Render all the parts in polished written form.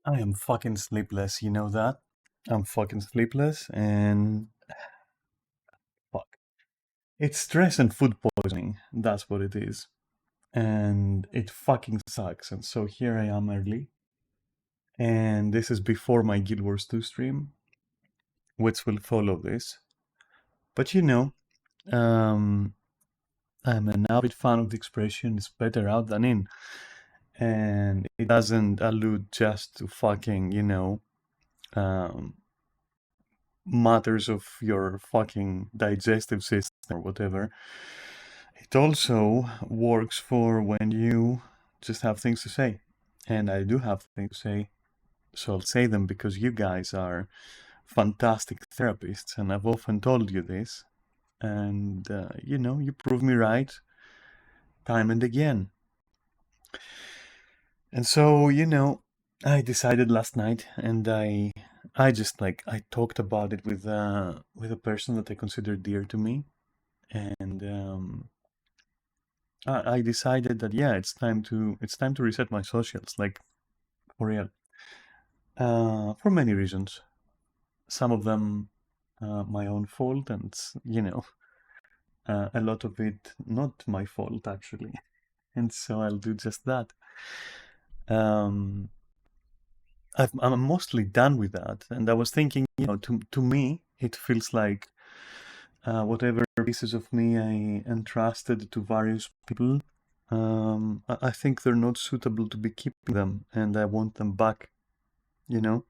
I am fucking sleepless, you know that? I'm fucking sleepless and fuck. It's stress and food poisoning. That's what it is. And it fucking sucks. And so here I am early. And this is before my Guild Wars 2 stream, which will follow this. But you know, um, I'm an avid fan of the expression, it's better out than in. And it doesn't allude just to fucking, um, matters of your fucking digestive system or whatever. It also works for when you just have things to say. And I do have things to say, so I'll say them because you guys are fantastic therapists, and I've often told you this. And, you prove me right time and again. And so, I decided last night, and I just I talked about it with a person that I consider dear to me, and I decided that yeah, it's time to reset my socials, like for real, for many reasons. Some of them my own fault, and a lot of it not my fault actually. And so I'll do just that. Um, I'm mostly done with that, and I was thinking, to me, it feels like whatever pieces of me I entrusted to various people, I think they're not suitable to be keeping them, and I want them back, you know.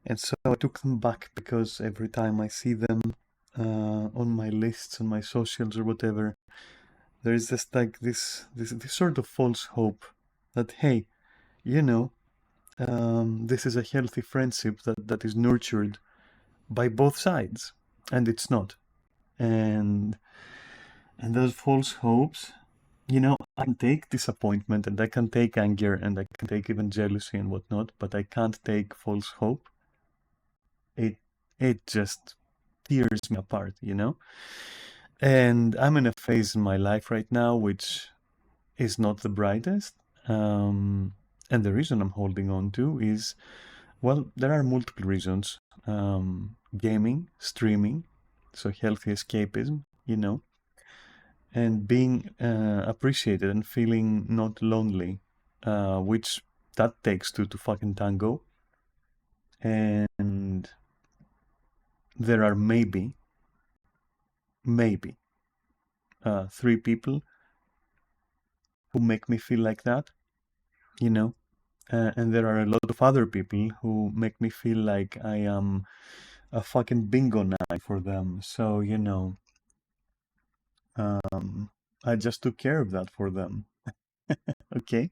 And so I took them back because every time I see them on my lists, on my socials or whatever, there is just like this sort of false hope that hey, you know, this is a healthy friendship that is nurtured by both sides, and it's not. And those false hopes, I can take disappointment and I can take anger and I can take even jealousy and whatnot, but I can't take false hope. It just tears me apart, And I'm in a phase in my life right now which is not the brightest. And the reason I'm holding on to is, well, there are multiple reasons. Gaming, streaming, so healthy escapism, and being appreciated and feeling not lonely, which that takes two to fucking tango. And there are maybe three people who make me feel like that, and there are a lot of other people who make me feel like I am a fucking bingo night for them. So, I just took care of that for them. Okay.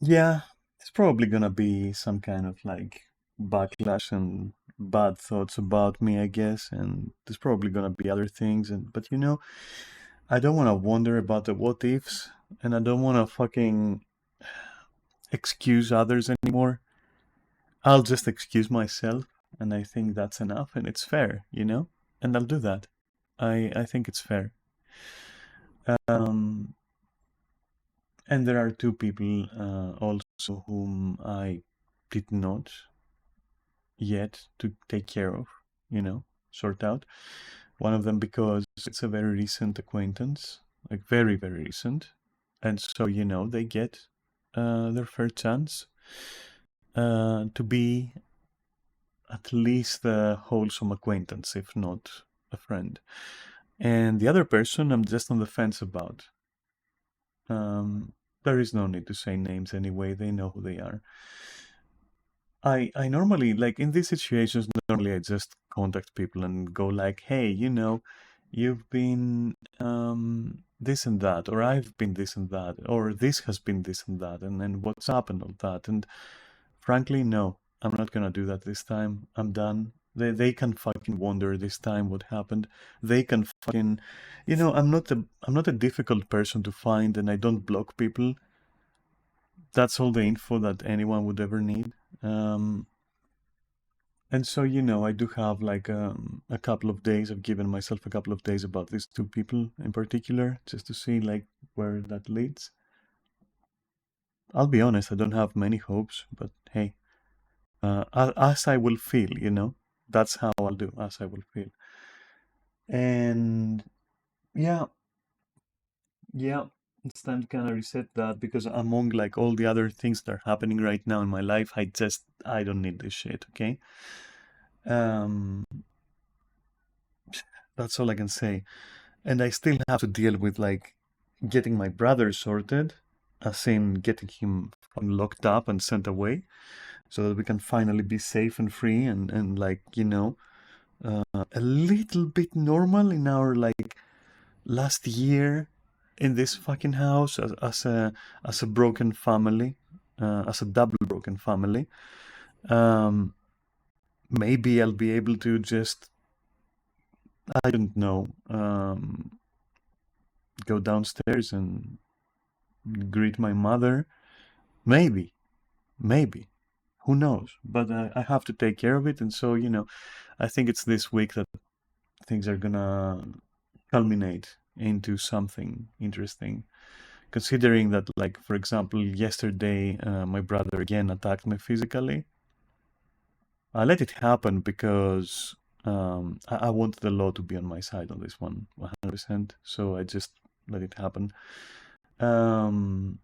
Yeah, it's probably gonna be some kind of backlash and bad thoughts about me, I guess, and there's probably gonna be other things, but I don't want to wonder about the what ifs, and I don't want to fucking excuse others anymore. I'll just excuse myself, and I think that's enough, and it's fair, and I'll do that. I think it's fair. Um, and there are two people also whom I did not yet to take care of, sort out. One of them because it's a very recent acquaintance, like very, very recent. And so, they get their fair chance to be at least a wholesome acquaintance, if not a friend. And the other person, I'm just on the fence about. There is no need to say names anyway, they know who they are. I normally, like in these situations, normally I just contact people and go like, hey, you've been this and that, or I've been this and that, or this has been this and that, and then what's up and all that. And frankly, no, I'm not gonna do that this time. I'm done. They can fucking wonder this time what happened. They can fucking, I'm not a difficult person to find, and I don't block people. That's all the info that anyone would ever need. And so, I do have like a couple of days. I've given myself a couple of days about these two people in particular, just to see like where that leads. I'll be honest, I don't have many hopes, but hey, as I will feel, that's how I'll do, as I will feel. And yeah, it's time to kind of reset that, because among like all the other things that are happening right now in my life, I don't need this shit, okay? Um, that's all I can say. And I still have to deal with like getting my brother sorted, as in getting him locked up and sent away, so that we can finally be safe and free and like, a little bit normal in our like last year in this fucking house as a broken family, as a double broken family. Um, maybe I'll be able to just, I don't know, go downstairs and greet my mother. Maybe, maybe. Who knows? But I have to take care of it. And so, I think it's this week that things are gonna culminate into something interesting. Considering that, like, for example, yesterday, my brother again attacked me physically. I let it happen because I wanted the law to be on my side on this one, 100%. So I just let it happen. Um,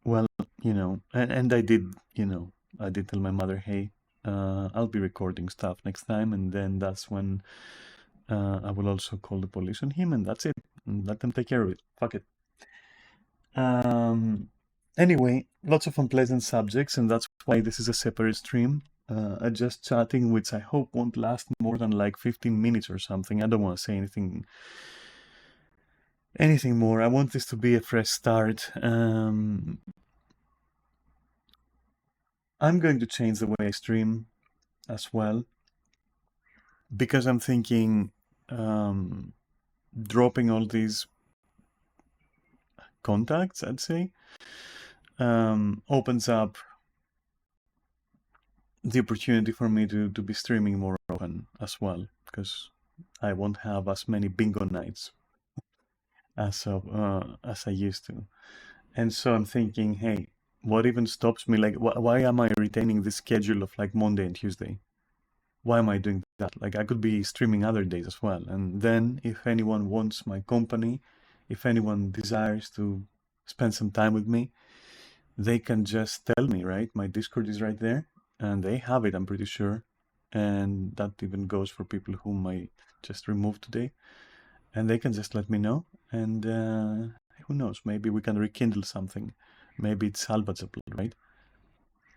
well, and I did tell my mother, hey, I'll be recording stuff next time, and then that's when I will also call the police on him, and that's it. And let them take care of it. Fuck it. Anyway, lots of unpleasant subjects, and that's why this is a separate stream. Just chatting, which I hope won't last more than like 15 minutes or something. I don't want to say anything more. I want this to be a fresh start. I'm going to change the way I stream as well, because I'm thinking dropping all these contacts, I'd say, opens up the opportunity for me to be streaming more often as well, because I won't have as many bingo nights as I used to. And so I'm thinking, hey, what even stops me? Like, why am I retaining this schedule of like Monday and Tuesday? Why am I doing that? Like, I could be streaming other days as well. And then if anyone wants my company, if anyone desires to spend some time with me, they can just tell me, right? My Discord is right there, and they have it, I'm pretty sure. And that even goes for people whom I just removed today. And they can just let me know. And who knows? Maybe we can rekindle something. Maybe it's salvageable, right?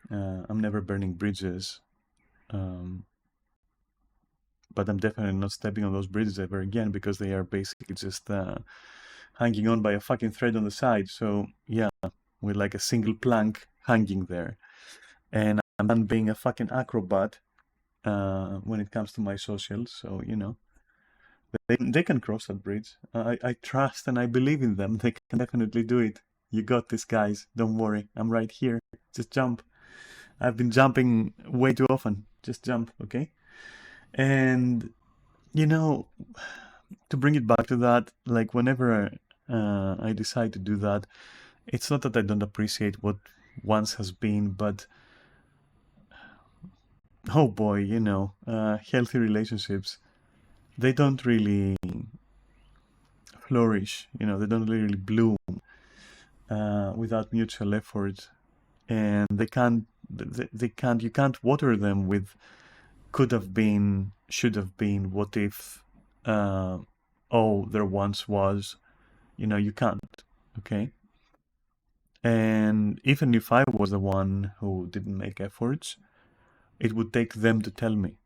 I'm never burning bridges. But I'm definitely not stepping on those bridges ever again, because they are basically just hanging on by a fucking thread on the side. So yeah, with like a single plank hanging there. And I'm not being a fucking acrobat when it comes to my socials. So, they can cross that bridge. I trust and I believe in them. They can definitely do it. You got this, guys. Don't worry. I'm right here. Just jump. I've been jumping way too often. Just jump, okay? And, to bring it back to that, like whenever I decide to do that, it's not that I don't appreciate what once has been, but oh boy, healthy relationships, they don't really flourish. You know, they don't really bloom without mutual effort, and they can't. They can't. You can't water them with could have been, should have been, what if. Oh, there once was. You know, you can't. Okay. And even if I was the one who didn't make efforts, it would take them to tell me.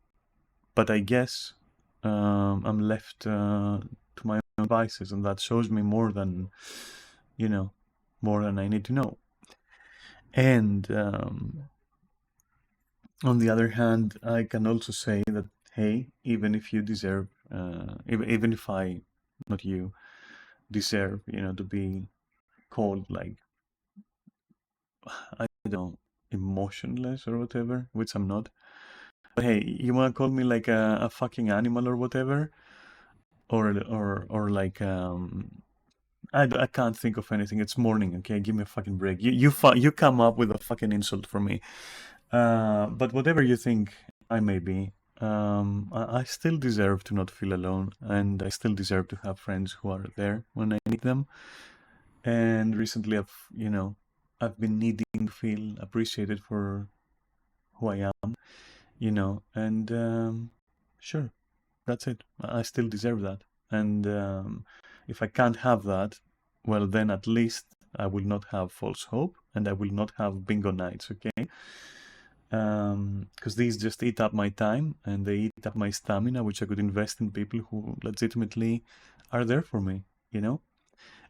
But I guess I'm left to my own devices, and that shows me more than, you know, more than I need to know. And on the other hand, I can also say that, hey, even if you deserve, even if I, not you, deserve, you know, to be called like, I don't know, emotionless or whatever, which I'm not. But hey, you wanna call me like a fucking animal or whatever, or like I can't think of anything. It's morning, okay? Give me a fucking break. You come up with a fucking insult for me. But whatever you think I may be, I still deserve to not feel alone, and I still deserve to have friends who are there when I need them. And recently, I've been needing to feel appreciated for who I am, and sure, that's it. I still deserve that. And if I can't have that, well, then at least I will not have false hope and I will not have bingo nights, okay? Because these just eat up my time and they eat up my stamina, which I could invest in people who legitimately are there for me, you know?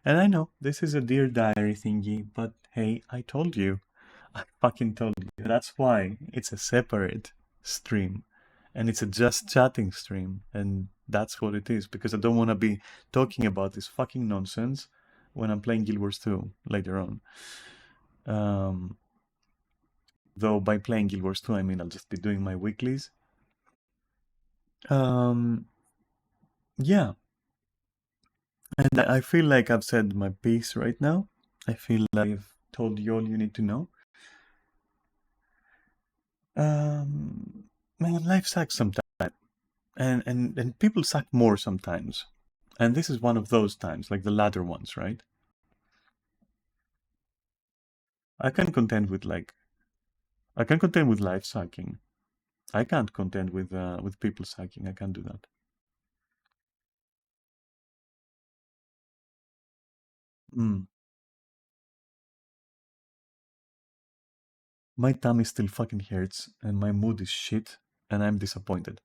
And I know this is a Dear Diary thingy, but hey, I told you. I fucking told you. That's why it's a separate stream. And it's a just chatting stream. And that's what it is. Because I don't want to be talking about this fucking nonsense when I'm playing Guild Wars 2 later on. Though by playing Guild Wars 2, I mean I'll just be doing my weeklies. Yeah. And I feel like I've said my piece right now. I feel like I've told you all you need to know. Man, life sucks sometimes. And people suck more sometimes. And this is one of those times, like the latter ones, right? I can contend with life sucking. I can't contend with people sucking. I can't do that. Mm. My tummy still fucking hurts, and my mood is shit, and I'm disappointed.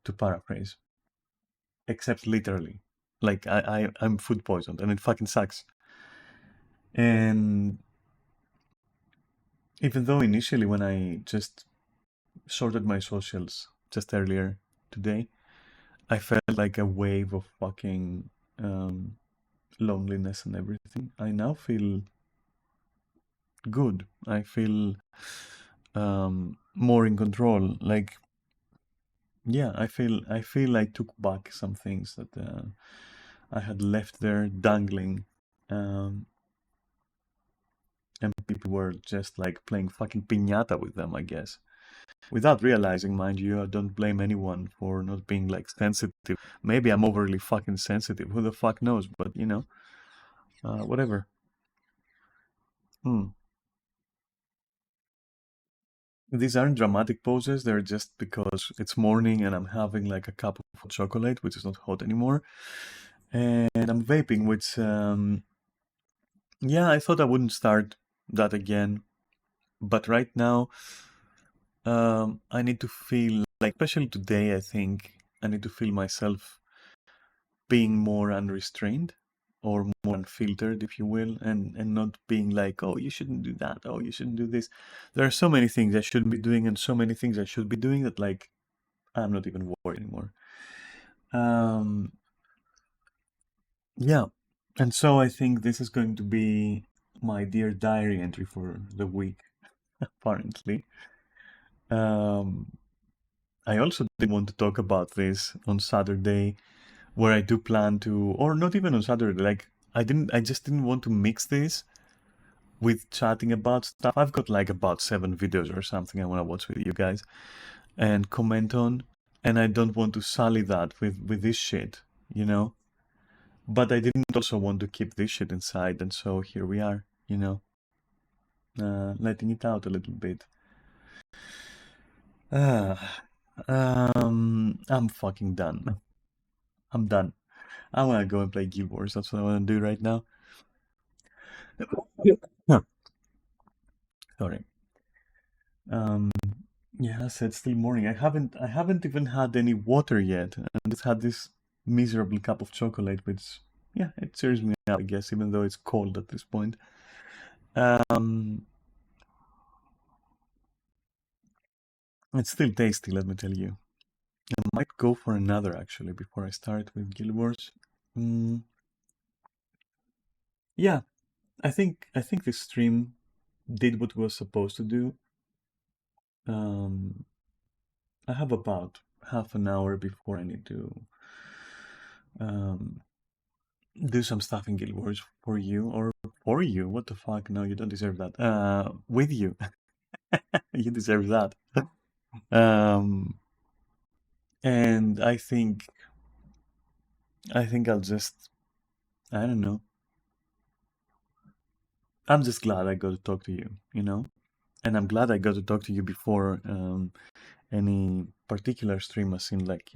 To paraphrase, except literally, like I'm food poisoned, and it fucking sucks. And even though initially when I just sorted my socials just earlier today, I felt like a wave of fucking loneliness and everything. I now feel good. I feel more in control. Like, yeah, I feel I took back some things that I had left there dangling, um, and people were just like playing fucking piñata with them, I guess. Without realizing, mind you, I don't blame anyone for not being like sensitive. Maybe I'm overly fucking sensitive. Who the fuck knows? But whatever. Hmm. These aren't dramatic poses. They're just because it's morning and I'm having like a cup of hot chocolate, which is not hot anymore, and I'm vaping, which yeah, I thought I wouldn't start that again, but right now I need to feel like, especially today, I think I need to feel myself being more unrestrained or more unfiltered, if you will, and not being like, oh, you shouldn't do that, oh, you shouldn't do this. There are so many things I shouldn't be doing and so many things I should be doing that like I'm not even worried anymore. Um, yeah, and so I think this is going to be my Dear Diary entry for the week, apparently. Um, I also did want to talk about this on Saturday, where I do plan to, or not even on Saturday, like I just didn't want to mix this with chatting about stuff. I've got like about 7 videos or something I want to watch with you guys and comment on, and I don't want to sully that with this shit, you know? But I didn't also want to keep this shit inside, and so here we are, letting it out a little bit. I'm fucking done. I'm done. I want to go and play Guild Wars. That's what I want to do right now. Huh. Sorry. Yeah, so it's still morning. I haven't even had any water yet, and just had this miserable cup of chocolate, which, yeah, it cheers me up, I guess, even though it's cold at this point. Um, it's still tasty, let me tell you. I might go for another actually before I start with Guild Wars. Mm, yeah, I think this stream did what it was supposed to do. Um, I have about half an hour before I need to um, do some stuff in Guild Wars for you or for you. What the fuck? No, you don't deserve that. With you, you deserve that. Um, and I think I'll just, I don't know. I'm just glad I got to talk to you. And I'm glad I got to talk to you before any particular stream has seen, like,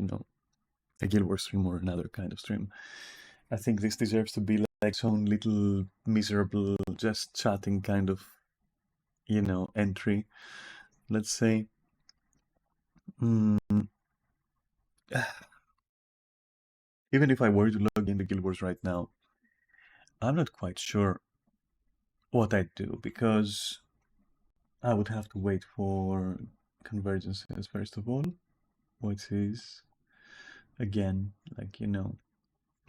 a Guild Wars stream or another kind of stream. I think this deserves to be like its own little miserable, just chatting kind of, entry, let's say. Mm, even if I were to log into Guild Wars right now, I'm not quite sure what I'd do because I would have to wait for convergences first of all, which is again, like,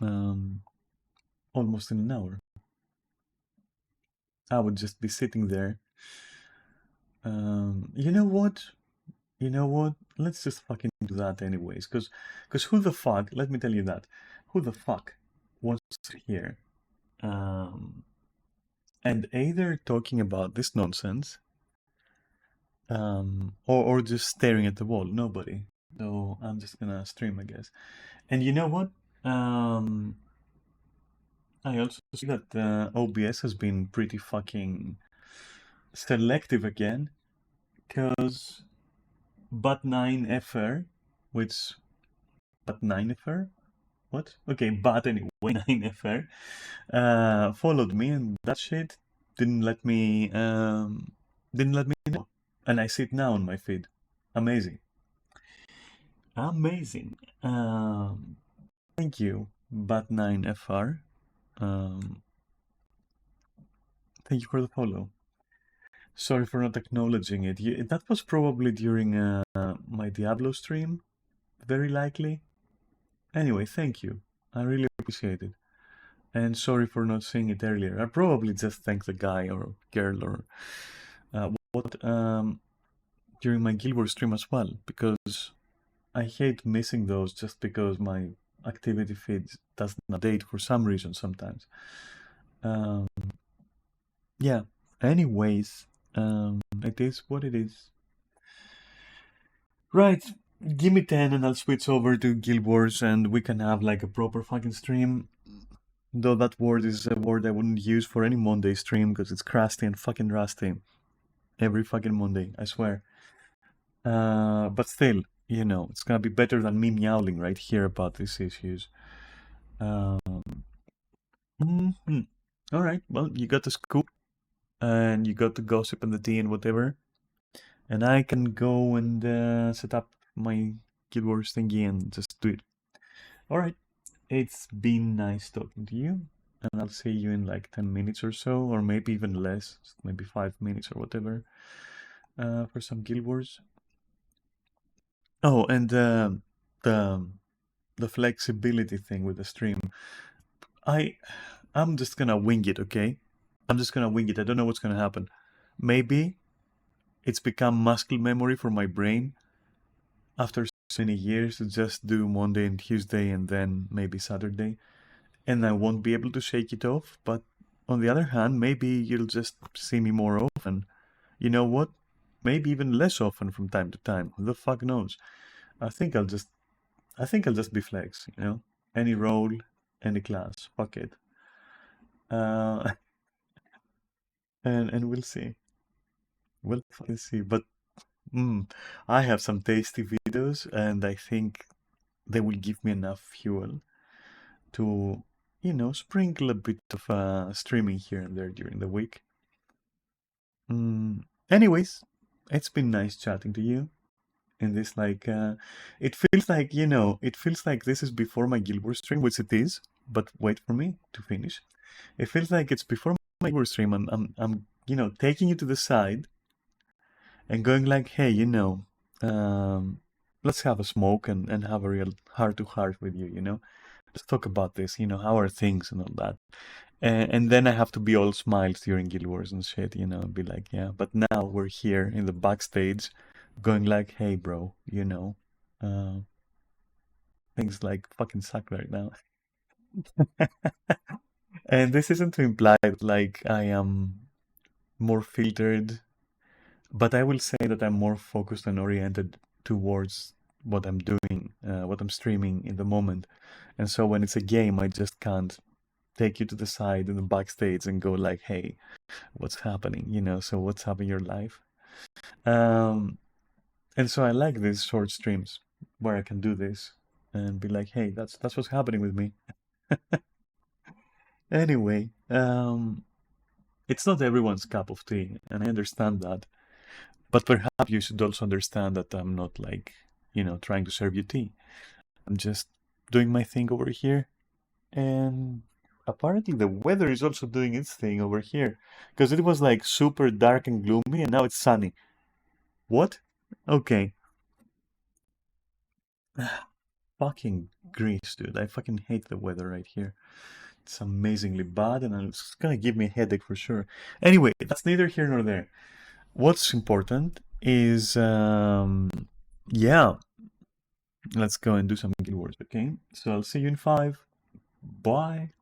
um, almost in an hour. I would just be sitting there. You know what? You know what? Let's just fucking do that anyways. Cause who the fuck? Let me tell you that. Who the fuck wants to hear? And either talking about this nonsense, or just staring at the wall. Nobody. So I'm just gonna stream, I guess. And you know what? I also see that OBS has been pretty fucking selective again, because Bat9FR, which Bat9FR? What? Okay, Bat anyway, 9FR, followed me, and that shit didn't let me know. And I see it now on my feed. Amazing. Amazing. Thank you, Bat9FR. Um, thank you for the follow. Sorry for not acknowledging it. That was probably during my Diablo stream, very likely. Anyway, thank you. I really appreciate it. And sorry for not saying it earlier. I probably just thanked the guy or girl or what during my Guild Wars stream as well, because I hate missing those just because my activity feed doesn't update for some reason sometimes. Um, yeah. Anyways, it is what it is. Right. Give me 10 and I'll switch over to Guild Wars and we can have like a proper fucking stream. Though that word is a word I wouldn't use for any Monday stream because it's crusty and fucking rusty. Every fucking Monday, I swear. But still, it's gonna be better than me meowling right here about these issues. Um, All right, well, you got the scoop and you got the gossip and the tea and whatever. And I can go and set up my Guild Wars thingy and just do it. All right, it's been nice talking to you. And I'll see you in like 10 minutes or so, or maybe even less, maybe 5 minutes or whatever, for some Guild Wars. Oh, and the the flexibility thing with the stream. I'm just gonna wing it, okay? I'm just gonna wing it. I don't know what's gonna happen. Maybe it's become muscle memory for my brain after so many years to just do Monday and Tuesday and then maybe Saturday, and I won't be able to shake it off. But on the other hand, maybe you'll just see me more often. You know what? Maybe even less often from time to time. Who the fuck knows? I think I'll just be flex. Any role, any class. Fuck it. Uh, and we'll see. We'll fucking see. But I have some tasty videos, and I think they will give me enough fuel to, sprinkle a bit of streaming here and there during the week. Anyways, it's been nice chatting to you. In this, like, it feels like, it feels like this is before my Guild Wars stream, which it is. But wait for me to finish. It feels like it's before my Guild Wars stream. I'm taking you to the side and going like, hey, let's have a smoke and have a real heart to heart with you, Let's talk about this, how are things and all that. And then I have to be all smiles during Guild Wars and shit, and be like, yeah, but now we're here in the backstage going like, hey, bro, uh, things like fucking suck right now. And this isn't to imply that, like, I am more filtered, but I will say that I'm more focused and oriented towards what I'm doing, what I'm streaming in the moment. And so when it's a game, I just can't take you to the side in the backstage and go like, hey, what's happening? So what's happening in your life? And so I like these short streams where I can do this and be like, hey, that's what's happening with me. Anyway, it's not everyone's cup of tea, and I understand that. But perhaps you should also understand that I'm not like, trying to serve you tea. I'm just doing my thing over here. And apparently the weather is also doing its thing over here. Because it was like super dark and gloomy, and now it's sunny. What? Okay. Fucking Greece, dude. I fucking hate the weather right here. It's amazingly bad, and it's gonna give me a headache for sure. Anyway, that's neither here nor there. What's important is, yeah, let's go and do some Guild Wars, okay? So I'll see you in 5. Bye.